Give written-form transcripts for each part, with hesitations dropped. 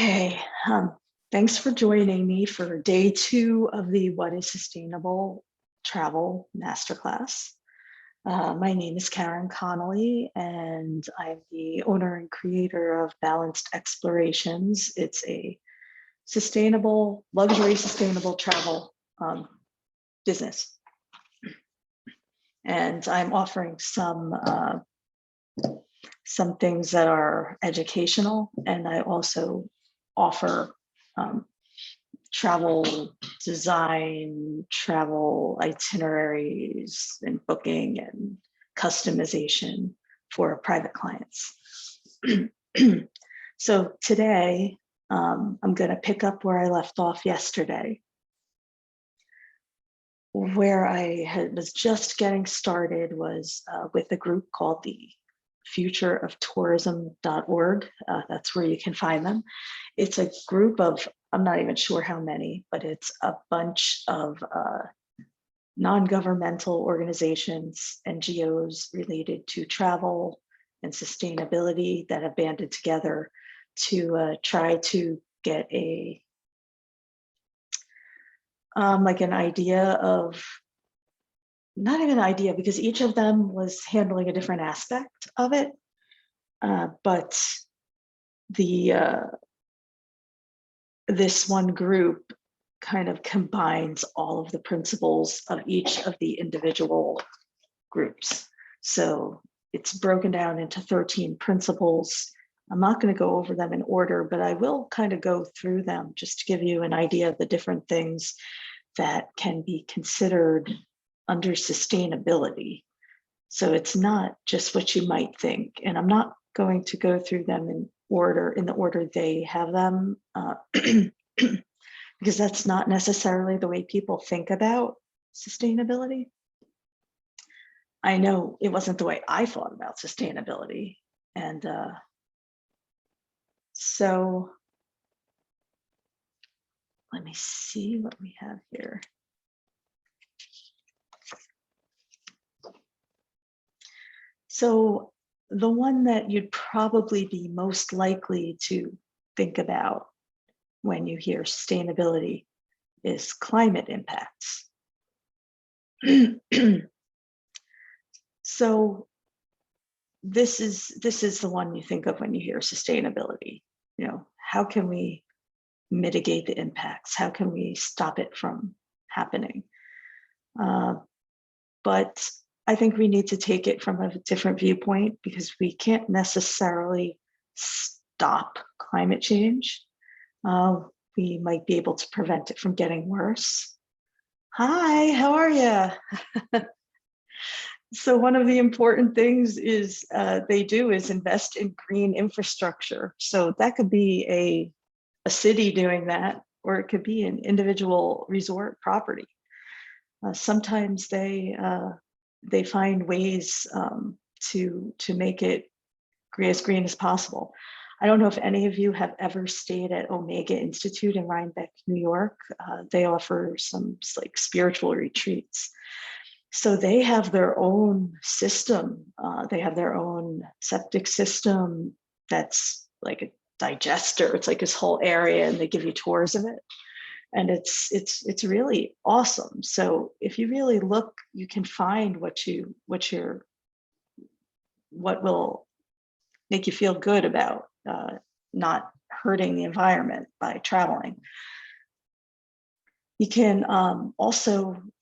Okay, thanks for joining me for day 2 of the What is Sustainable Travel Masterclass. My name is Karen Connolly, and I'm the owner and creator of Balanced Explorations. It's a luxury sustainable travel business. And I'm offering some things that are educational, and I also offer travel design, travel itineraries, and booking and customization for private clients. So today, I'm going to pick up where I left off yesterday, where I was just getting started was with a group called the futureoftourism.org. That's where you can find them. It's a group of, I'm not even sure how many, but it's a bunch of non-governmental organizations, NGOs related to travel and sustainability that have banded together to try to get a like an idea of, not even an idea, because each of them was handling a different aspect of it, but this one group kind of combines all of the principles of each of the individual groups. So it's broken down into 13 principles. I'm not going to go over them in order, but I will kind of go through them just to give you an idea of the different things that can be considered under sustainability. So it's not just what you might think. And I'm not going to go through them in the order they have them, because that's not necessarily the way people think about sustainability. I know it wasn't the way I thought about sustainability. And so let me see what we have here. So the one that you'd probably be most likely to think about when you hear sustainability is climate impacts. So this is the one you think of when you hear sustainability. You know, how can we mitigate the impacts? How can we stop it from happening? But I think we need to take it from a different viewpoint, because we can't necessarily stop climate change. We might be able to prevent it from getting worse. Hi, how are you? So one of the important things is they do is invest in green infrastructure. So that could be a city doing that, or it could be an individual resort property. Sometimes they find ways to make it as green as possible. I don't know if any of you have ever stayed at Omega Institute in Rhinebeck, New York. They offer some like spiritual retreats. So they have their own system. They have their own septic system that's like a digester. It's like this whole area, and they give you tours of it. And it's really awesome. So if you really look, you can find what will make you feel good about not hurting the environment by traveling. You can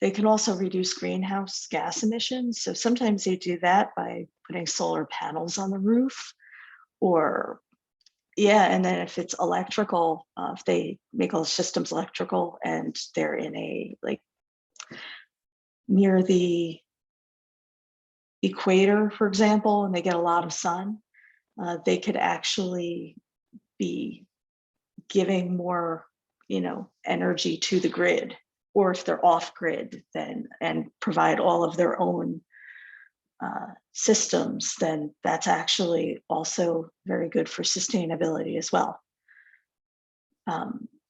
they can also reduce greenhouse gas emissions. So sometimes they do that by putting solar panels on the roof, or and then if it's electrical, if they make all the systems electrical and they're in a like near the equator, for example, and they get a lot of sun, they could actually be giving more, energy to the grid. Or if they're off grid, then and provide all of their own systems, then that's actually also very good for sustainability as well.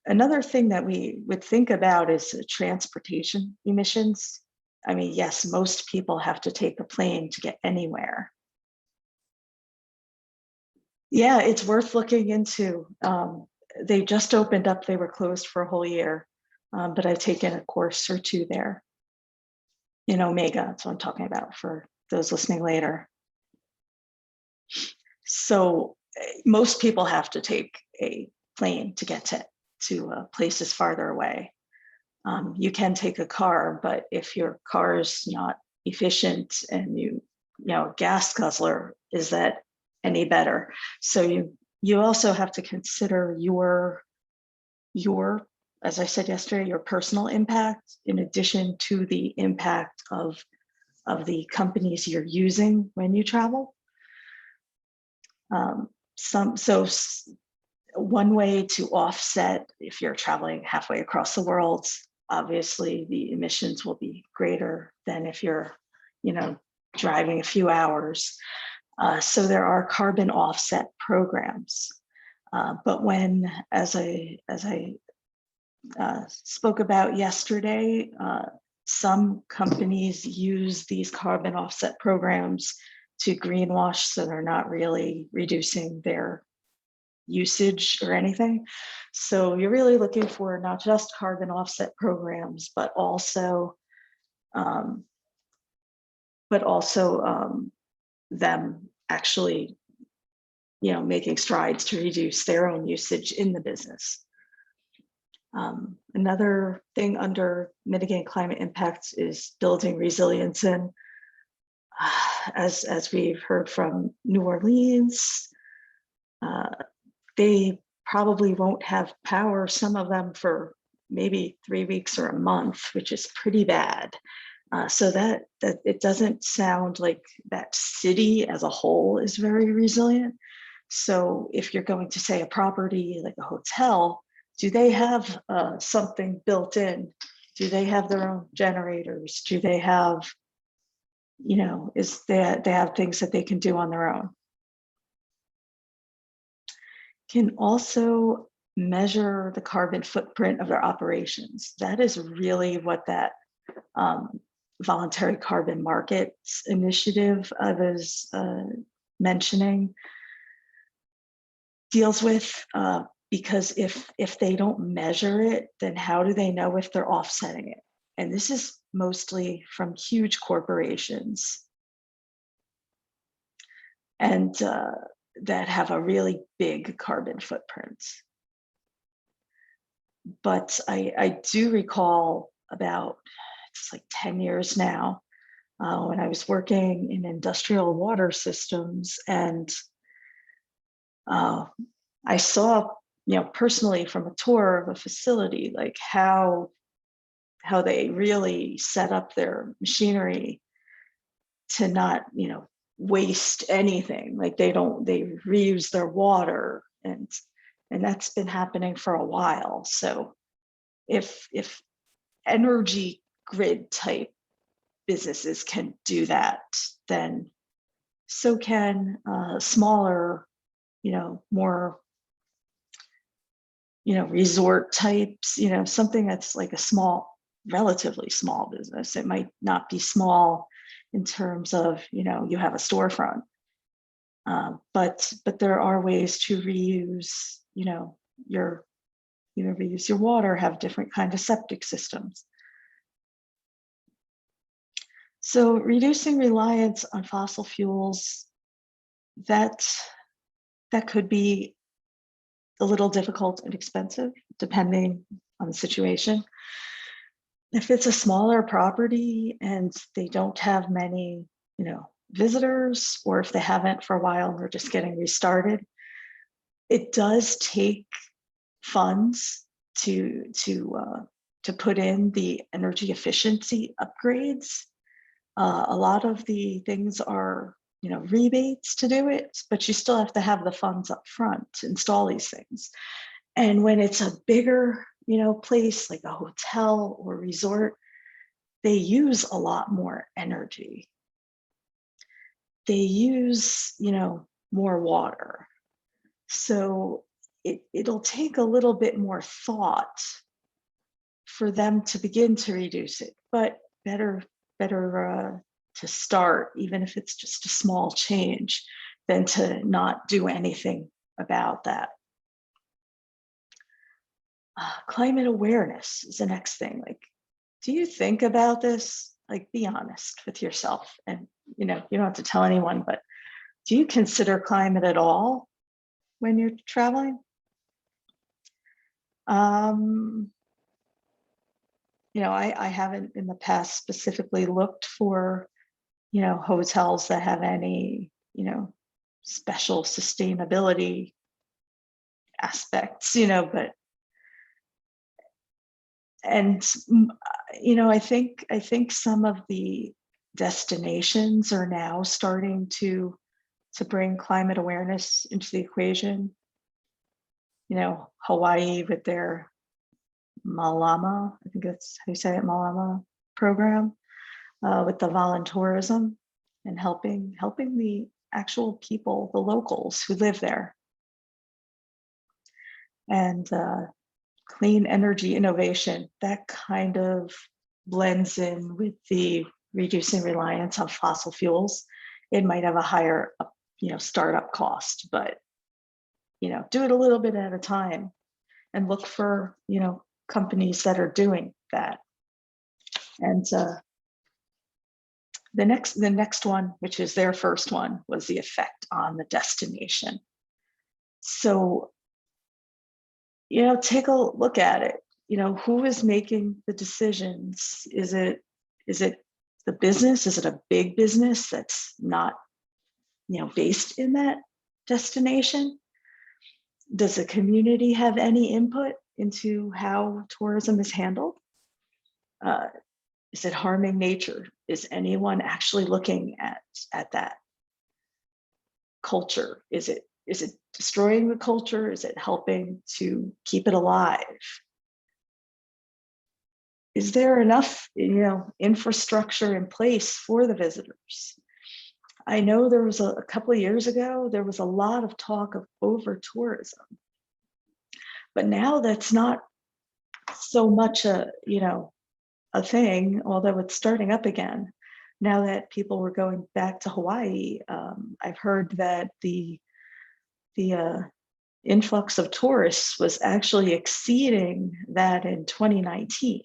Another thing that we would think about is transportation emissions. I mean, yes, most people have to take a plane to get anywhere. Yeah, it's worth looking into. they just opened up. They were closed for a whole year, but I've taken a course or two there in Omega. That's what I'm talking about for those listening later. So most people have to take a plane to get to places farther away. You can take a car, but if your car is not efficient and you know, gas guzzler, is that any better? So you also have to consider your, as I said yesterday, your personal impact in addition to the impact of the companies you're using when you travel. One way to offset, if you're traveling halfway across the world, obviously the emissions will be greater than if you're, you know, driving a few hours. So there are carbon offset programs. But when, as I spoke about yesterday, some companies use these carbon offset programs to greenwash, so they're not really reducing their usage or anything. So you're really looking for not just carbon offset programs, but also them actually, you know, making strides to reduce their own usage in the business. Another thing under mitigating climate impacts is building resilience in. As we've heard from New Orleans, they probably won't have power, some of them, for maybe 3 weeks or a month, which is pretty bad. So that it doesn't sound like that city as a whole is very resilient. So if you're going to say a property like a hotel, do they have something built in? Do they have their own generators? Do they have, you know, they have things that they can do on their own? Can also measure the carbon footprint of their operations. That is really what that voluntary carbon markets initiative I was mentioning deals with, because if they don't measure it, then how do they know if they're offsetting it? And this is mostly from huge corporations and that have a really big carbon footprint. But I do recall about, it's like 10 years now, when I was working in industrial water systems, and I saw, you know, personally from a tour of a facility, like how they really set up their machinery to not, you know, waste anything. Like they reuse their water, and that's been happening for a while. So if energy grid type businesses can do that, then so can smaller, you know, more, you know, resort types, you know, something that's like a small, relatively small business. It might not be small in terms of, you know, you have a storefront, but there are ways to reuse, you know, reuse your water, have different kind of septic systems. So reducing reliance on fossil fuels, that could be a little difficult and expensive depending on the situation. If it's a smaller property and they don't have many, you know, visitors, or if they haven't for a while and they're just getting restarted, it does take funds to put in the energy efficiency upgrades. A lot of the things are, you know, rebates to do it, but you still have to have the funds up front to install these things. And when it's a bigger, you know, place like a hotel or resort, they use a lot more energy. They use, you know, more water. So it'll take a little bit more thought for them to begin to reduce it, but better to start, even if it's just a small change, than to not do anything about that. Climate awareness is the next thing. Like, do you think about this? Like, be honest with yourself. And, you don't have to tell anyone, but do you consider climate at all when you're traveling? I haven't in the past specifically looked for, hotels that have any, special sustainability aspects, but and I think some of the destinations are now starting to bring climate awareness into the equation. Hawaii with their Malama, I think that's how you say it, Malama program, with the voluntourism and helping the actual people, the locals who live there. And clean energy innovation, that kind of blends in with the reducing reliance on fossil fuels. It might have a higher, startup cost, but, do it a little bit at a time and look for, companies that are doing that. And the next one, which is their first one, was the effect on the destination. So, take a look at it. Who is making the decisions? Is it the business? Is it a big business that's not, based in that destination? Does the community have any input into how tourism is handled? Is it harming nature? Is anyone actually looking at that culture? Is it destroying the culture? Is it helping to keep it alive? Is there enough, infrastructure in place for the visitors? I know there was a couple of years ago, there was a lot of talk of over tourism, but now that's not so much a thing, although it's starting up again. Now that people were going back to Hawaii, I've heard that the influx of tourists was actually exceeding that in 2019.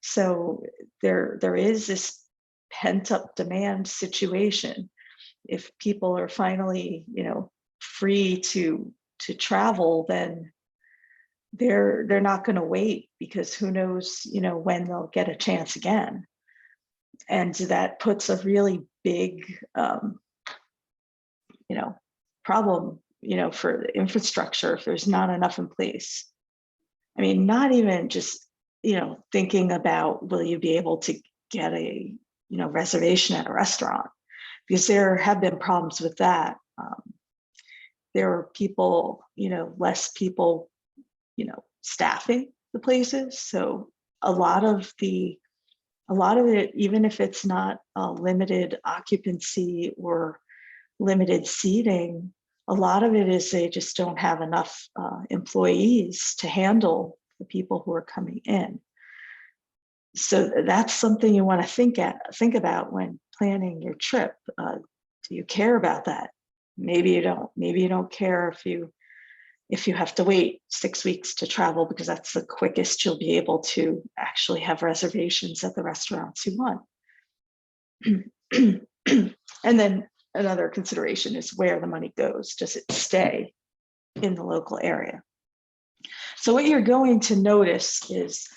So there is this pent up demand situation. If people are finally, free to travel, then they're not going to wait, because who knows, when they'll get a chance again. And that puts a really big, problem, for the infrastructure if there's not enough in place. I mean, not even just, thinking about, will you be able to get a, reservation at a restaurant? Because there have been problems with that. There are people, less people, staffing the places. So a lot of it, even if it's not a limited occupancy or limited seating, a lot of it is they just don't have enough employees to handle the people who are coming in. So that's something you want to think about when planning your trip. Do you care about that? Maybe you don't. Maybe you don't care if you have to wait 6 weeks to travel, because that's the quickest you'll be able to actually have reservations at the restaurants you want. And then another consideration is where the money goes. Does it stay in the local area? So what you're going to notice is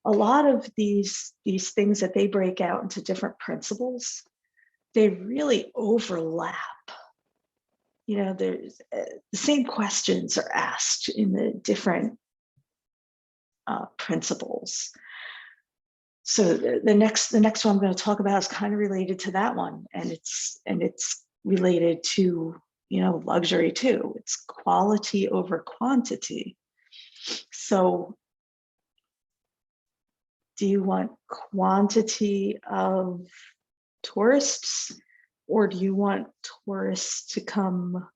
a lot of these things that they break out into different principles, they really overlap. There's the same questions are asked in the different principles. So the next one I'm going to talk about is kind of related to that one, and it's related to luxury too. It's quality over quantity. So do you want quantity of tourists, or do you want tourists to come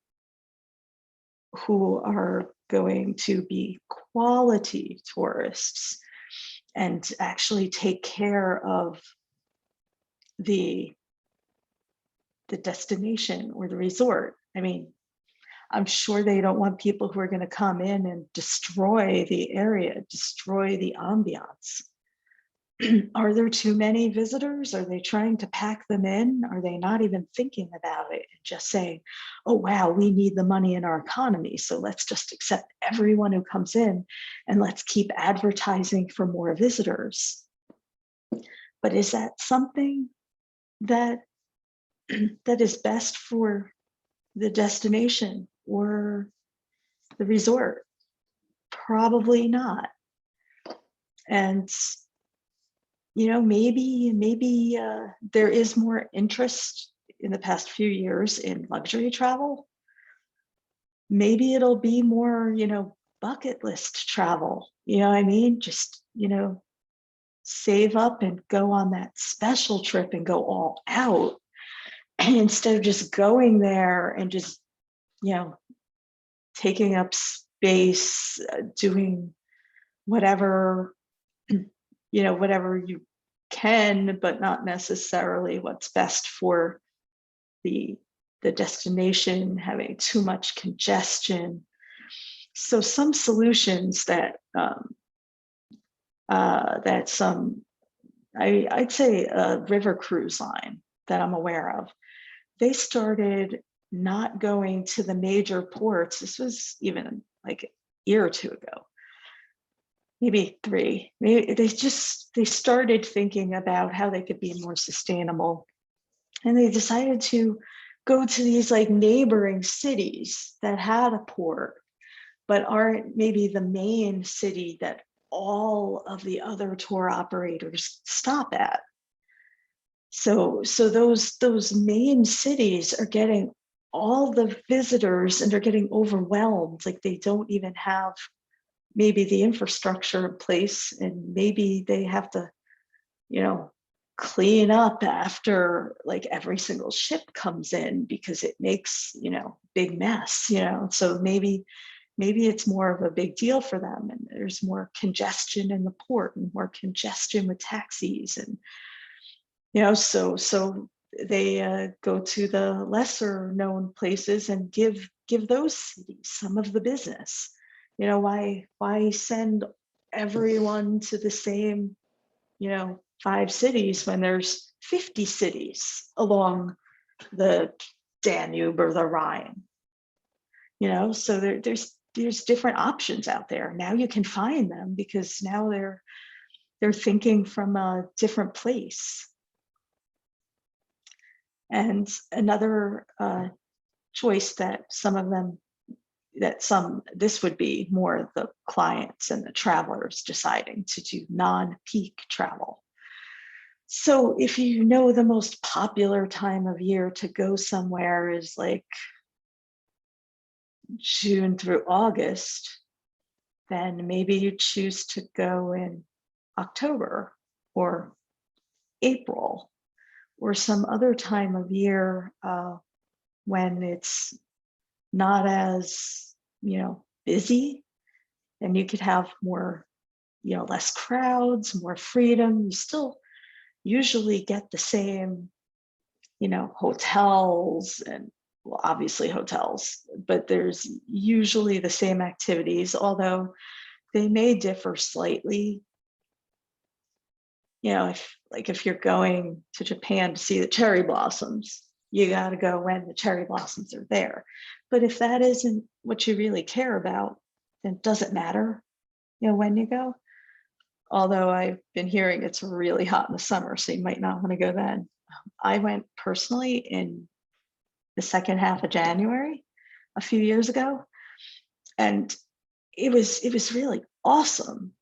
who are going to be quality tourists and actually take care of the destination or the resort? I mean, I'm sure they don't want people who are going to come in and destroy the area, destroy the ambiance. Are there too many visitors? Are they trying to pack them in? Are they not even thinking about it and just saying, oh, wow, we need the money in our economy, so let's just accept everyone who comes in and let's keep advertising for more visitors? But is that something that that is best for the destination or the resort? Probably not. And maybe there is more interest in the past few years in luxury travel. Maybe it'll be more, bucket list travel. You know what I mean? Just, save up and go on that special trip and go all out. And instead of just going there and just, taking up space, doing whatever, whatever you can, but not necessarily what's best for the destination, having too much congestion. So some solutions that I'd say a river cruise line that I'm aware of, they started not going to the major ports. This was even like a year or two ago, maybe 3. Maybe they started thinking about how they could be more sustainable, and they decided to go to these like neighboring cities that had a port but aren't maybe the main city that all of the other tour operators stop at. So those main cities are getting all the visitors and they're getting overwhelmed. Like they don't even have maybe the infrastructure in place, and maybe they have to, clean up after like every single ship comes in because it makes, big mess, so maybe it's more of a big deal for them, and there's more congestion in the port and more congestion with taxis, and so they go to the lesser known places and give those cities some of the business. Why send everyone to the same 5 cities when there's 50 cities along the Danube or the Rhine? So there's different options out there. Now you can find them because now they're thinking from a different place. And another choice that this would be more the clients and the travelers deciding to do non-peak travel. So if the most popular time of year to go somewhere is like June through August, then maybe you choose to go in October or April or some other time of year when it's not as, busy, and you could have more, less crowds, more freedom. You still usually get the same, hotels and, well, obviously hotels, but there's usually the same activities, although they may differ slightly. If you're going to Japan to see the cherry blossoms, you got to go when the cherry blossoms are there. But if that isn't what you really care about, then it doesn't matter, when you go. Although I've been hearing it's really hot in the summer, so you might not want to go then. I went personally in the second half of January a few years ago, and it was really awesome.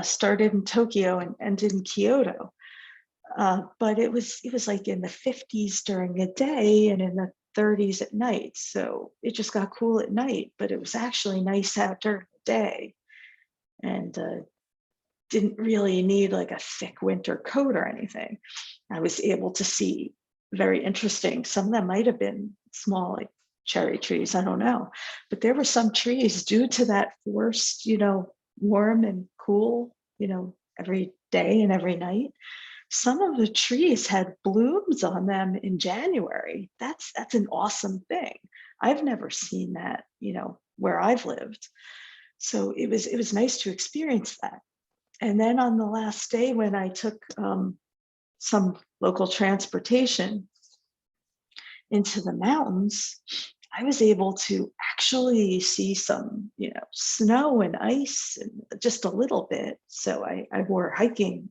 Started in Tokyo and ended in Kyoto, but it was like in the 50s during the day and in the 30s at night. So it just got cool at night, but it was actually nice out during the day, and didn't really need like a thick winter coat or anything. I was able to see very interesting. Some of them might have been small, like cherry trees, I don't know, but there were some trees due to that forced, warm and cool, every day and every night. Some of the trees had blooms on them in January. That's an awesome thing. I've never seen that, where I've lived. So it was nice to experience that. And then on the last day when I took some local transportation into the mountains, I was able to actually see some, snow and ice and just a little bit. So I wore hiking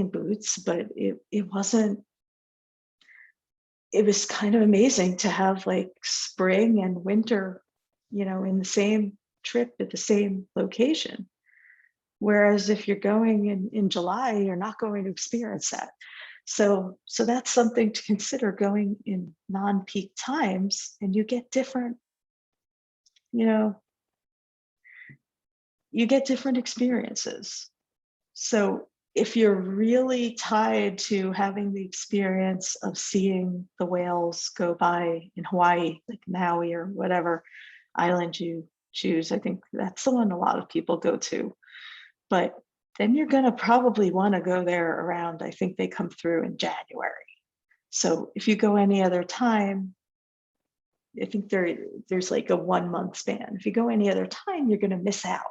boots, but it wasn't. It was kind of amazing to have like spring and winter, in the same trip at the same location. Whereas if you're going in July, you're not going to experience that. So that's something to consider going in non-peak times, and you know, you get different experiences. So if you're really tied to having the experience of seeing the whales go by in Hawaii, like Maui or whatever island you choose, I think that's the one a lot of people go to. But then you're going to probably want to go there around, I think they come through in January. So if you go any other time, I think there's like a 1 month span. If you go any other time, you're going to miss out.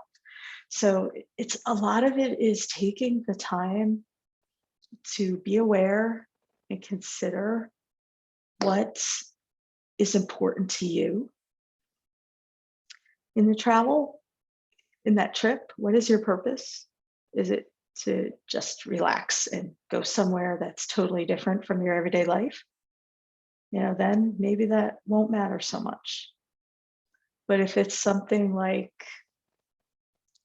So it's a lot of it is taking the time to be aware and consider what is important to you in the travel, in that trip. What is your purpose? Is it to just relax and go somewhere that's totally different from your everyday life? Then maybe that won't matter so much. But if it's something like,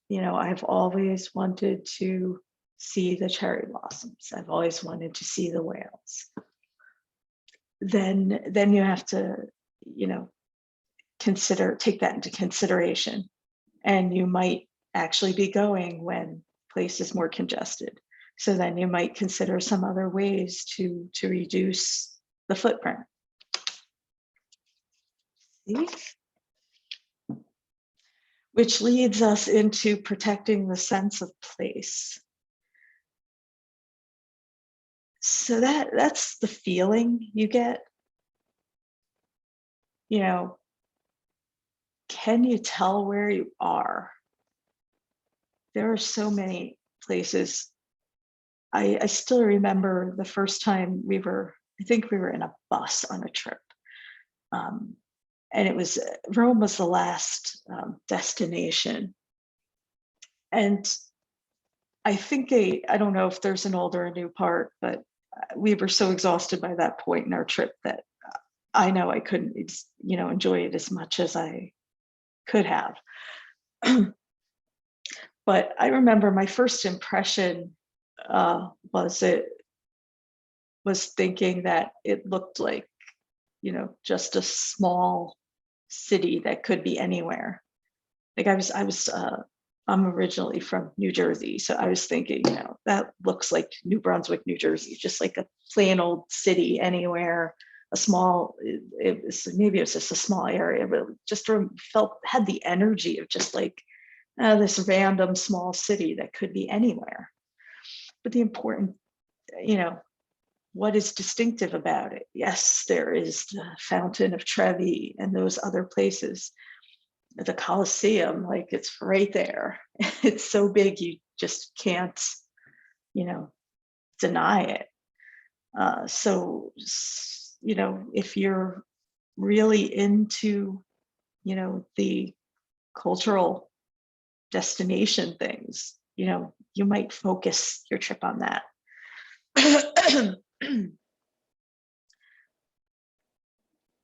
I've always wanted to see the cherry blossoms, I've always wanted to see the whales, then you have to, take that into consideration. And you might actually be going when place is more congested. So then you might consider some other ways to reduce the footprint. See? Which leads us into protecting the sense of place. So that's the feeling you get. Can you tell where you are? There are so many places. I still remember the first time I think we were in a bus on a trip. And Rome was the last destination. And I think I don't know if there's an old or a new part, but we were so exhausted by that point in our trip that I know I couldn't, enjoy it as much as I could have. But I remember my first impression was thinking that it looked like, just a small city that could be anywhere. Like I'm originally from New Jersey, so I was thinking, that looks like New Brunswick, New Jersey, just like a plain old city anywhere. Maybe it was just a small area, but it just had the energy of just like this random small city that could be anywhere. But the important, what is distinctive about it? Yes, there is the Fountain of Trevi and those other places. The Colosseum, like it's right there. It's so big you just can't, deny it. So, if you're really into, the cultural destination things, you might focus your trip on that.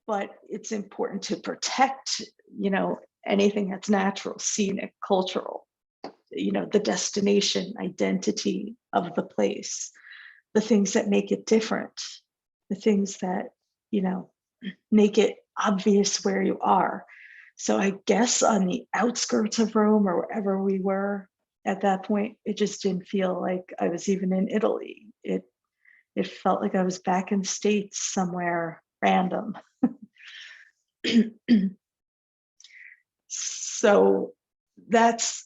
But it's important to protect, anything that's natural, scenic, cultural, the destination identity of the place, the things that make it different, the things that, make it obvious where you are. So I guess on the outskirts of Rome or wherever we were at that point, it just didn't feel like I was even in Italy. It felt like I was back in the States somewhere random. So that's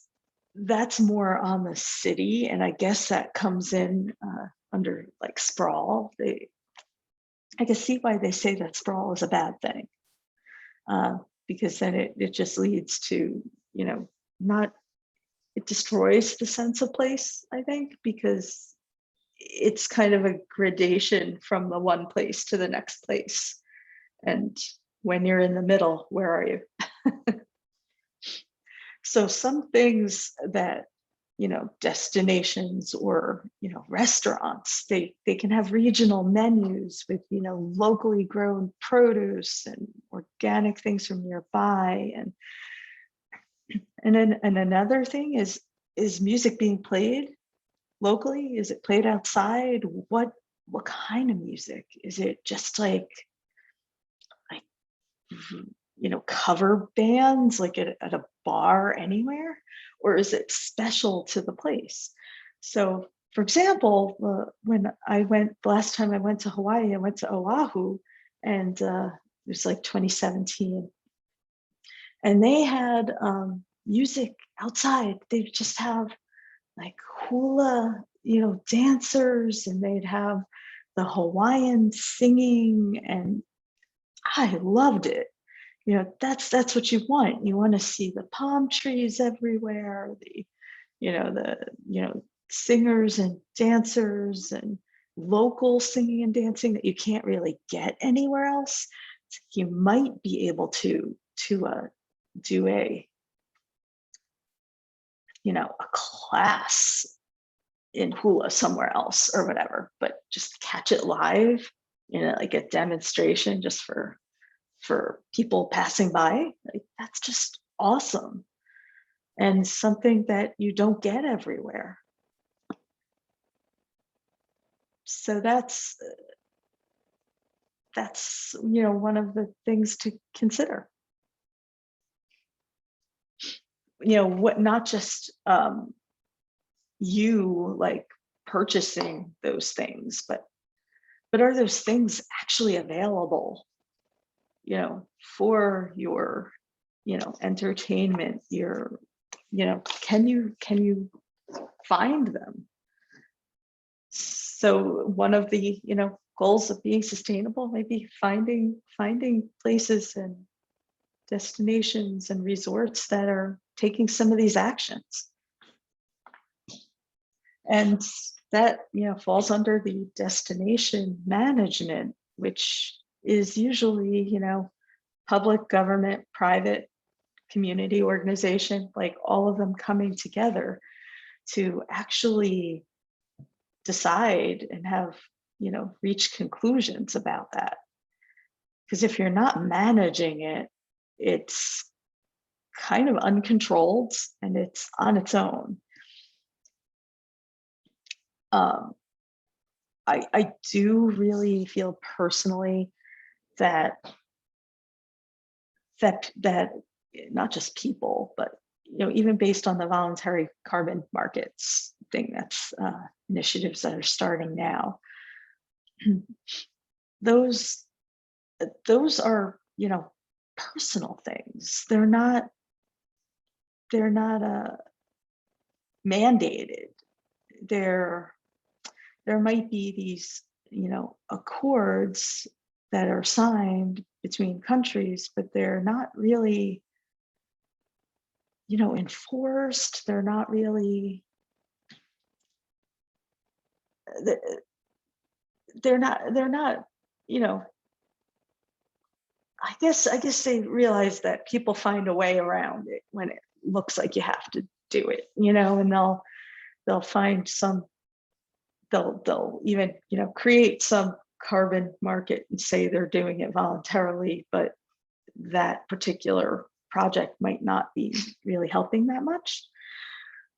more on the city, and I guess that comes in under like sprawl. I can see why they say that sprawl is a bad thing. because then it just leads to, not, it destroys the sense of place, I think, because it's kind of a gradation from the one place to the next place. And when you're in the middle, where are you? So some things that, destinations or, restaurants, they can have regional menus with, locally grown produce and organic things from nearby. And another thing is music being played locally? Is it played outside? What kind of music? Is it just like cover bands like at a bar anywhere, or is it special to the place? So for example, when I went the last time I went to Hawaii, I went to Oahu, and it was like 2017, and they had music outside. They just have like hula, dancers, and they'd have the Hawaiian singing, and I loved it. That's what you want. You want to see the palm trees everywhere, the singers and dancers and local singing and dancing that you can't really get anywhere else. You might be able to do a class in hula somewhere else or whatever, but just catch it live, like a demonstration just for people passing by. Like, that's just awesome, and something that you don't get everywhere. So that's one of the things to consider. What, not just you like purchasing those things, but are those things actually available, for your, entertainment, can you find them? So one of the, goals of being sustainable might be finding places and destinations and resorts that are taking some of these actions. And that, falls under the destination management, which is usually, public, government, private, community organization, like all of them coming together to actually decide and have, reach conclusions about that. Because if you're not managing it, it's kind of uncontrolled and it's on its own. I do really feel personally that not just people, but even based on the voluntary carbon markets thing, that's initiatives that are starting now. Those are personal things. They're not mandated. There might be these accords that are signed between countries, but they're not really enforced. They're not really they're not I guess they realize that people find a way around it when it looks like you have to do it, and they'll find some, they'll even create some carbon market and say they're doing it voluntarily, but that particular project might not be really helping that much.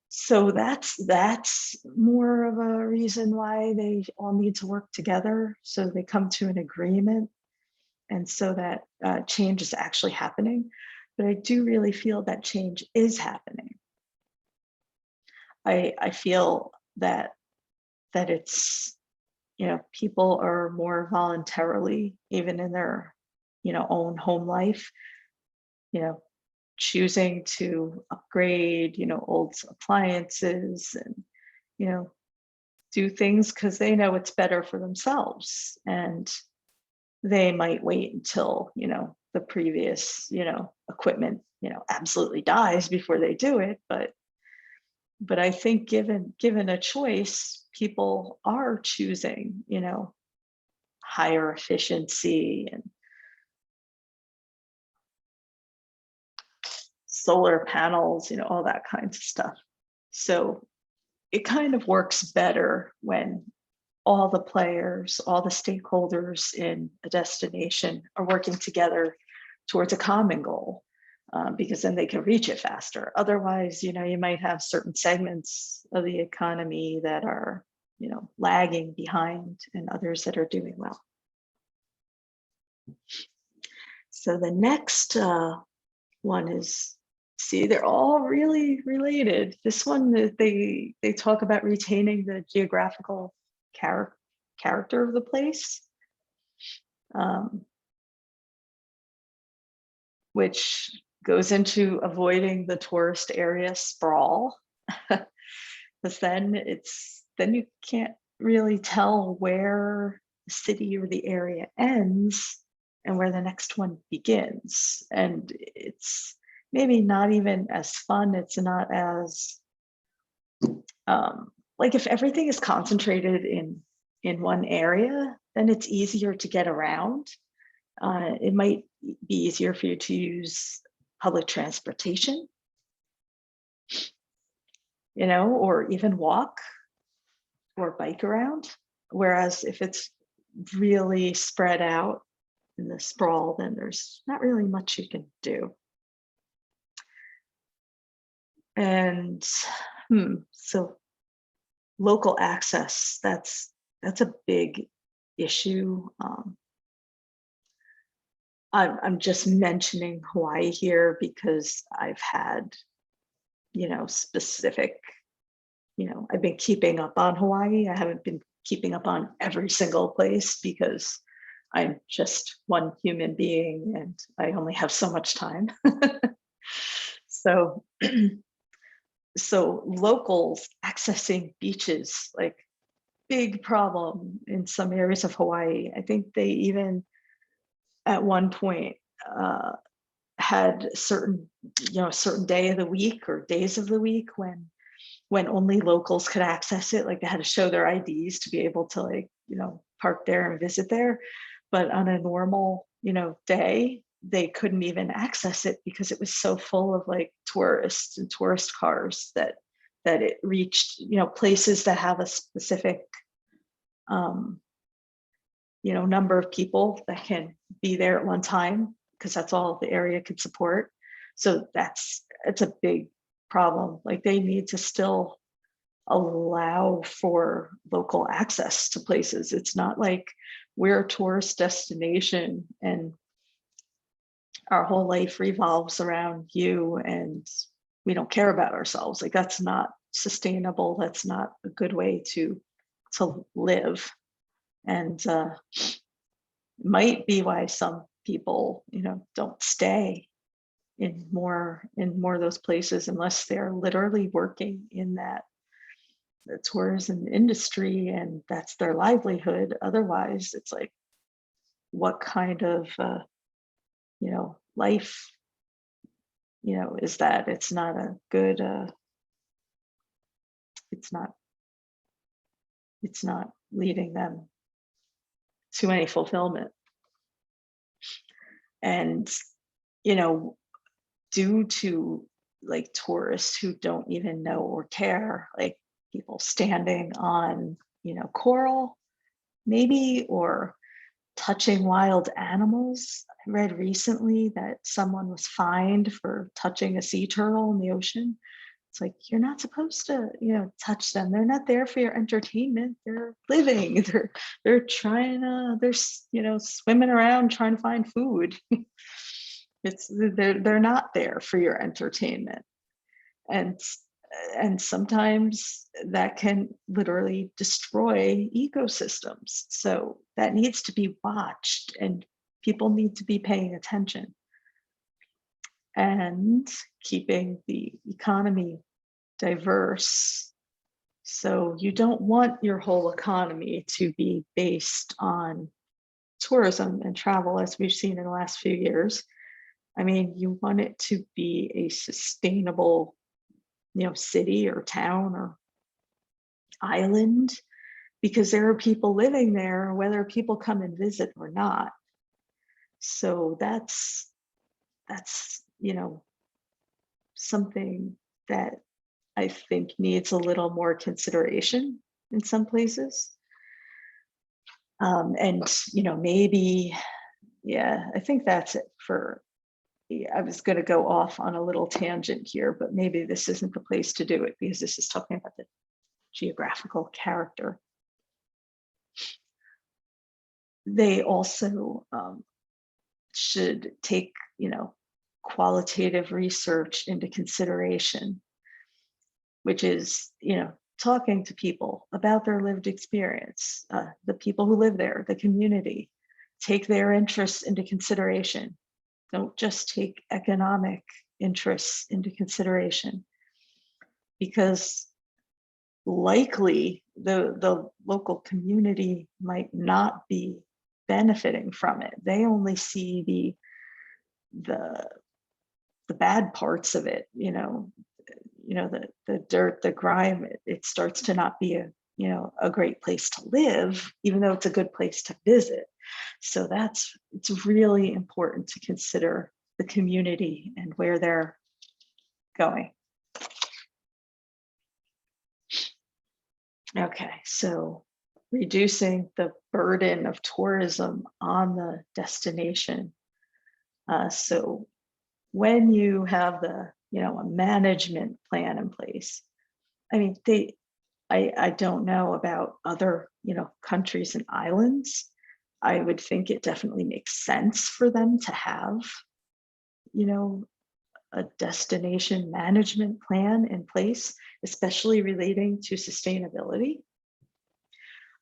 So that's more of a reason why they all need to work together, so they come to an agreement, and so that change is actually happening. But I do really feel that change is happening. I feel that it's people are more voluntarily, even in their own home life, choosing to upgrade old appliances and do things because they know it's better for themselves, and they might wait until the previous, equipment, absolutely dies before they do it. But I think given a choice, people are choosing, higher efficiency and solar panels, all that kinds of stuff. So it kind of works better when all the players, all the stakeholders in a destination are working together towards a common goal, because then they can reach it faster. Otherwise, you might have certain segments of the economy that are, lagging behind and others that are doing well. So the next one is, see, they're all really related. This one, they talk about retaining the geographical character of the place, which goes into avoiding the tourist area sprawl, because then you can't really tell where the city or the area ends and where the next one begins. And it's maybe not even as fun. It's not as like if everything is concentrated in one area, then it's easier to get around. It might be easier for you to use public transportation, or even walk or bike around. Whereas if it's really spread out in the sprawl, then there's not really much you can do. And so local access, that's a big issue. I'm just mentioning Hawaii here because I've had, specific, I've been keeping up on Hawaii. I haven't been keeping up on every single place because I'm just one human being and I only have so much time. So, so locals accessing beaches, like big problem in some areas of Hawaii. I think they even at one point had certain day of the week or days of the week when only locals could access it. Like they had to show their IDs to be able to park there and visit there. But on a normal, day, they couldn't even access it because it was so full of tourists and tourist cars that it reached, places that have a specific, number of people that can be there at one time, because that's all the area could support. So it's a big problem. Like they need to still allow for local access to places. It's not like we're a tourist destination and our whole life revolves around you and we don't care about ourselves. Like that's not sustainable. That's not a good way to live. And might be why some people, don't stay in more of those places unless they're literally working in the tourism industry and that's their livelihood. Otherwise, it's like, what kind of life is that? It's not a good it's not leading them to any fulfillment. And due to tourists who don't even know or care, like people standing on coral maybe, or touching wild animals. I read recently that someone was fined for touching a sea turtle in the ocean. It's like, you're not supposed to touch them. They're not there for your entertainment. They're living. They're trying to, they're swimming around trying to find food. They're not there for your entertainment. And sometimes that can literally destroy ecosystems. So that needs to be watched and people need to be paying attention and keeping the economy diverse. So you don't want your whole economy to be based on tourism and travel, as we've seen in the last few years, I mean, you want it to be a sustainable, city or town or island, because there are people living there, whether people come and visit or not. So that's something that I think needs a little more consideration in some places. And maybe, yeah, I think that's it for. I was going to go off on a little tangent here, but maybe this isn't the place to do it, because this is talking about the geographical character. They also should take, qualitative research into consideration, which is, talking to people about their lived experience, the people who live there, the community, take their interests into consideration. Don't just take economic interests into consideration, because likely the local community might not be benefiting from it. They only see the bad parts of it, the dirt, the grime. It starts to not be a great place to live, even though it's a good place to visit. So it's really important to consider the community and where they're going. Okay, so reducing the burden of tourism on the destination. So when you have a management plan in place, I mean, I don't know about other, countries and islands. I would think it definitely makes sense for them to have, a destination management plan in place, especially relating to sustainability.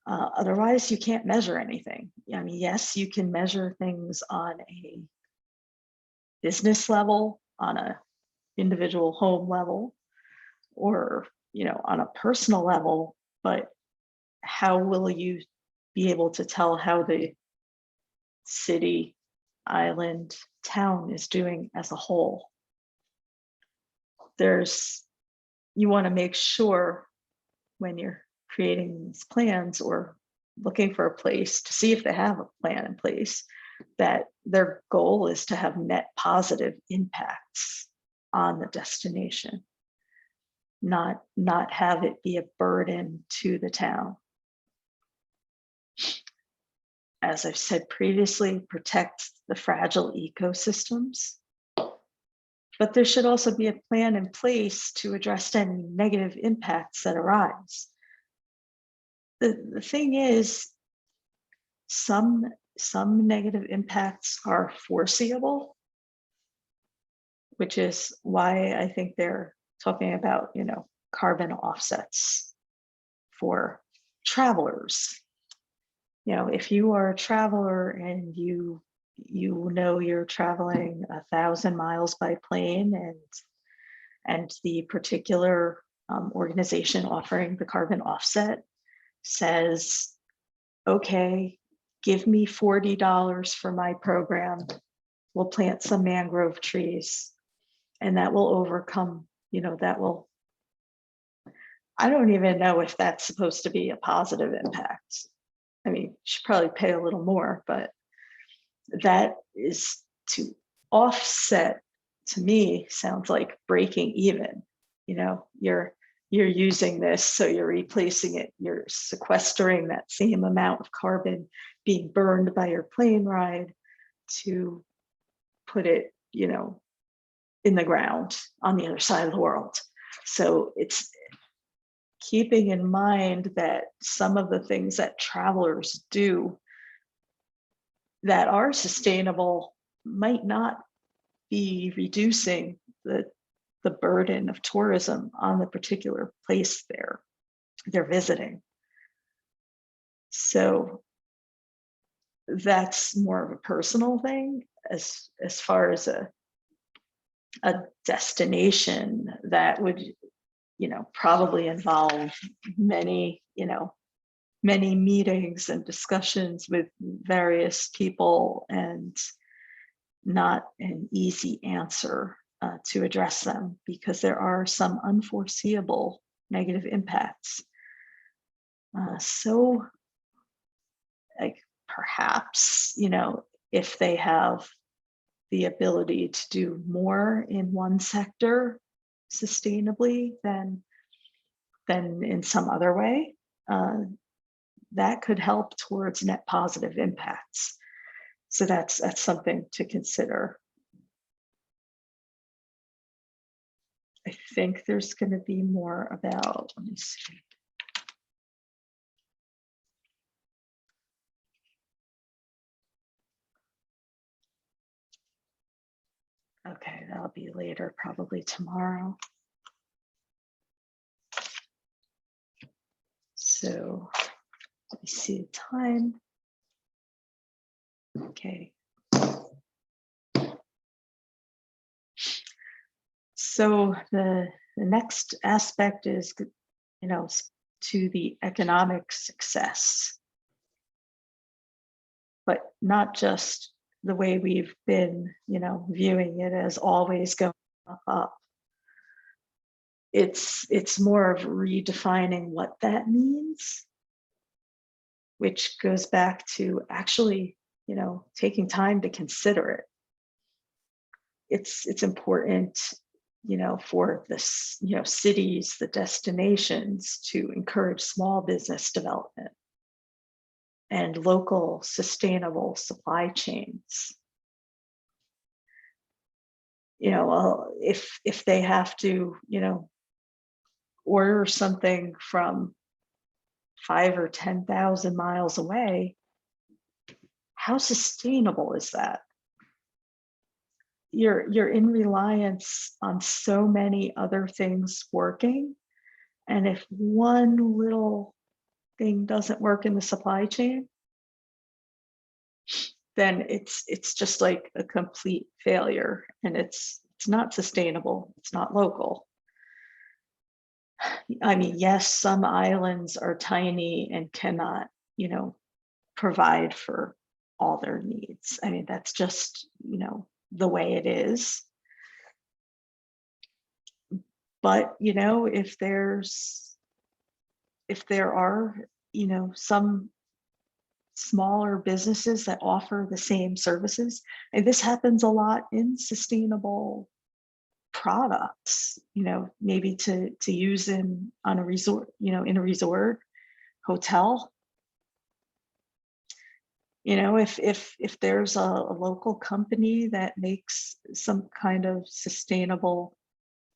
Otherwise, you can't measure anything. I mean, yes, you can measure things on a business level, on a individual home level, or on a personal level, but how will you be able to tell how the city, island, town is doing as a whole? You want to make sure when you're creating these plans or looking for a place to see if they have a plan in place, that their goal is to have net positive impacts on the destination, not have it be a burden to the town. As I've said previously, protect the fragile ecosystems, but there should also be a plan in place to address any negative impacts that arise. The thing is, some negative impacts are foreseeable, which is why I think they're talking about, carbon offsets for travelers. If you are a traveler and you're traveling 1,000 miles by plane, and the particular organization offering the carbon offset says, okay, give me $40 for my program, we'll plant some mangrove trees, and that will overcome, I don't even know if that's supposed to be a positive impact. I mean, you should probably pay a little more, but that is to offset, to me, sounds like breaking even. You're using this, so you're replacing it, you're sequestering that same amount of carbon being burned by your plane ride to put it, in the ground on the other side of the world. So it's keeping in mind that some of the things that travelers do that are sustainable might not be reducing the burden of tourism on the particular place they're visiting. So that's more of a personal thing. As far as a destination that would probably involve many many meetings and discussions with various people, and not an easy answer to address them, because there are some unforeseeable negative impacts. So, like, perhaps, if they have the ability to do more in one sector sustainably than in some other way, that could help towards net positive impacts. So that's something to consider. I think there's going to be more about, let me see. Okay, that'll be later, probably tomorrow. So let me see the time. Okay. So the next aspect is, to the economic success, but not just the way we've been, viewing it as always going up. It's more of redefining what that means, which goes back to actually, taking time to consider it. It's important, for this, cities, the destinations, to encourage small business development and local sustainable supply chains. If they have to, order something from 5 or 10,000 miles away, how sustainable is that? You're in reliance on so many other things working, and if one little thing doesn't work in the supply chain, then it's just like a complete failure, and it's not sustainable, it's not local. I mean, yes, some islands are tiny and cannot, provide for all their needs. I mean, that's just, the way it is. But, if there are, some smaller businesses that offer the same services, and this happens a lot in sustainable products, maybe to use on a resort, in a resort hotel. If there's a local company that makes some kind of sustainable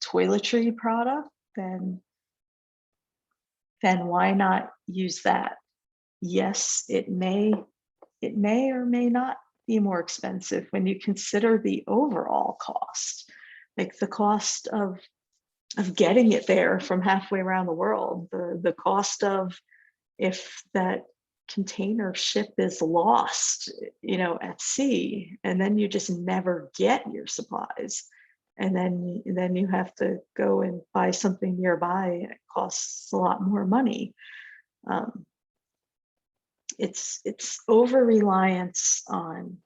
toiletry product, then why not use that? Yes, it may or may not be more expensive when you consider the overall cost, like the cost of getting it there from halfway around the world, the cost of if that container ship is lost, at sea, and then you just never get your supplies, and then you have to go and buy something nearby, and it costs a lot more money. It's over reliance on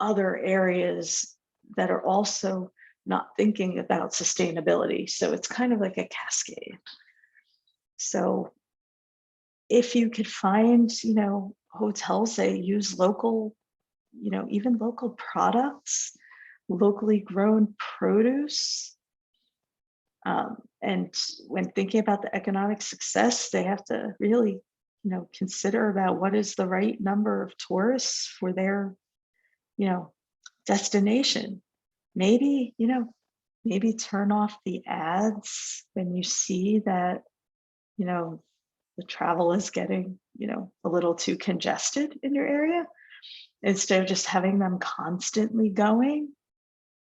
other areas that are also not thinking about sustainability. So it's kind of like a cascade. So if you could find, hotels that use local, even local products, locally grown produce, and when thinking about the economic success, they have to really, consider about what is the right number of tourists for their, destination. Maybe, maybe turn off the ads when you see that, the travel is getting, a little too congested in your area, instead of just having them constantly going,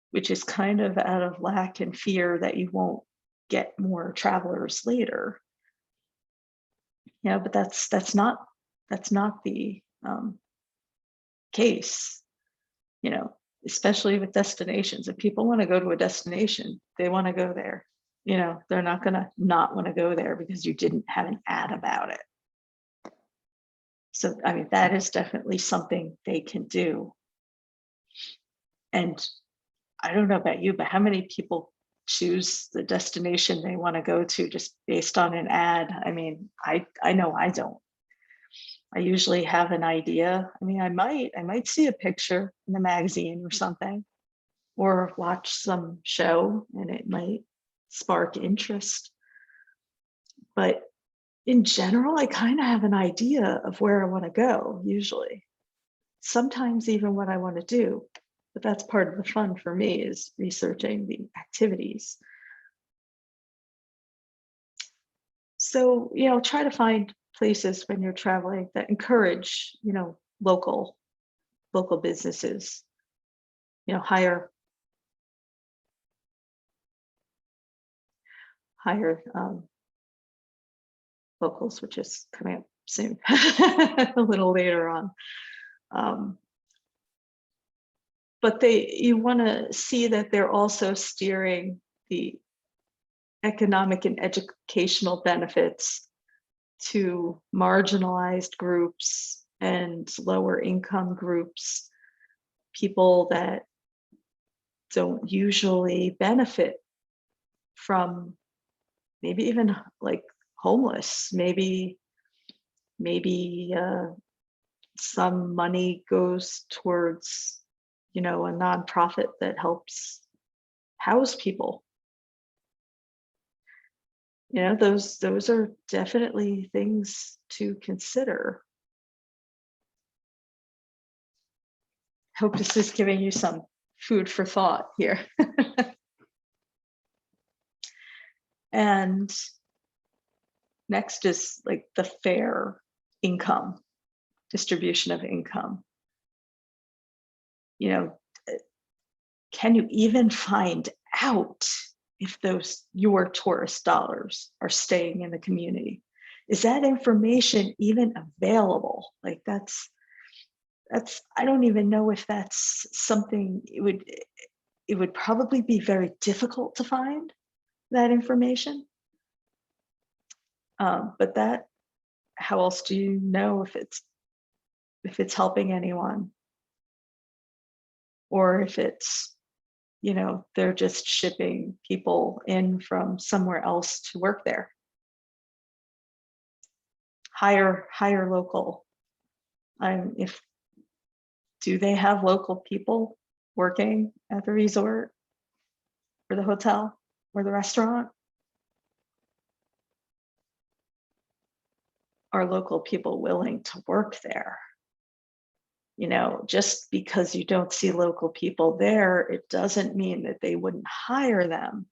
which is kind of out of lack and fear that you won't get more travelers later. But that's not the case, especially with destinations. If people want to go to a destination, they want to go there. You know, they're not gonna not want to go there because you didn't have an ad about it. So, I mean, that is definitely something they can do. And I don't know about you, but how many people choose the destination they want to go to just based on an ad? I mean, I know I don't. I usually have an idea. I mean, I might see a picture in a magazine or something, or watch some show and it might spark interest. But in general, I kind of have an idea of where I want to go, usually. Sometimes even what I want to do. But that's part of the fun for me, is researching the activities. So, you know, try to find places when you're traveling that encourage, you know, local businesses. You know, hire locals, which is coming up soon, a little later on. But you want to see that they're also steering the economic and educational benefits to marginalized groups and lower income groups, people that don't usually benefit from, maybe even like homeless, maybe some money goes towards, you know, a nonprofit that helps house people. You know, those are definitely things to consider. Hope this is giving you some food for thought here. And next is like the fair income, distribution of income. You know, can you even find out if your tourist dollars are staying in the community? Is that information even available? Like that's I don't even know if that's something. It would probably be very difficult to find that information. But that, how else do you know if it's helping anyone, or if it's, you know, they're just shipping people in from somewhere else to work there? Hire local. If do they have local people working at the resort or the hotel or the restaurant? Are local people willing to work there? You know, just because you don't see local people there, it doesn't mean that they wouldn't hire them.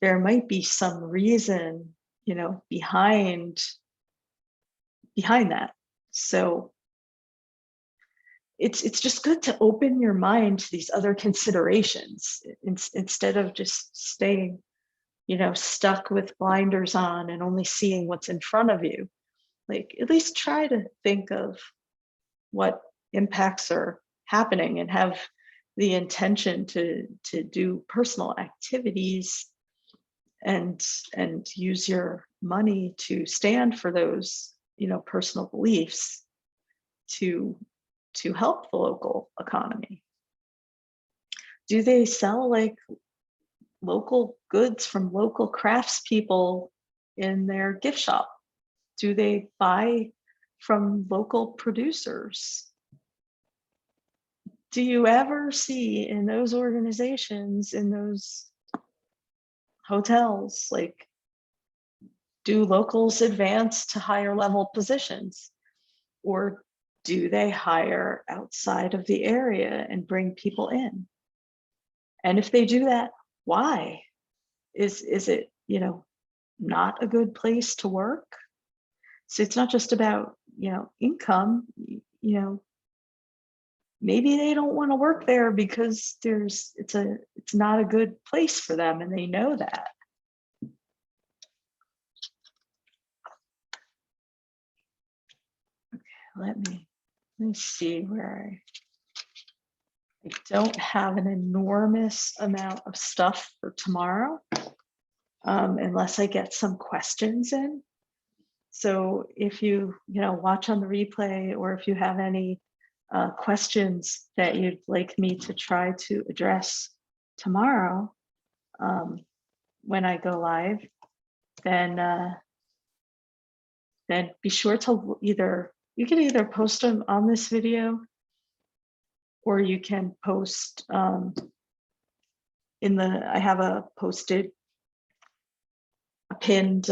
There might be some reason, you know, behind that. So it's just good to open your mind to these other considerations, instead of just staying, you know, stuck with blinders on and only seeing what's in front of you. Like, at least try to think of what impacts are happening and have the intention to do personal activities and use your money to stand for those, you know, personal beliefs to help the local economy. Do they sell like local goods from local craftspeople in their gift shop? Do they buy from local producers? Do you ever see in those organizations, in those hotels, like, do locals advance to higher level positions? Or do they hire outside of the area and bring people in? And if they do that, why? Is it, you know, not a good place to work? So it's not just about, you know, income. You know, maybe they don't want to work there because it's not a good place for them and they know that. Okay, let me see where I don't have an enormous amount of stuff for tomorrow. unless I get some questions in. So if you watch on the replay, or if you have any questions that you'd like me to try to address tomorrow when I go live, then be sure to you can either post them on this video, or you can post I have a pinned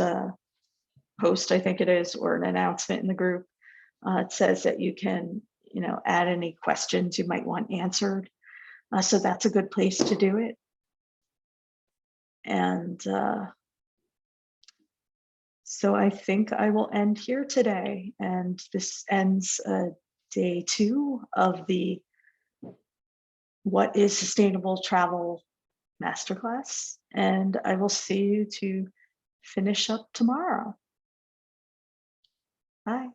post, I think it is, or an announcement in the group. It says that you can, add any questions you might want answered. So that's a good place to do it. And so I think I will end here today. And this ends day 2 of the What is Sustainable Travel Masterclass. And I will see you to finish up tomorrow. Bye.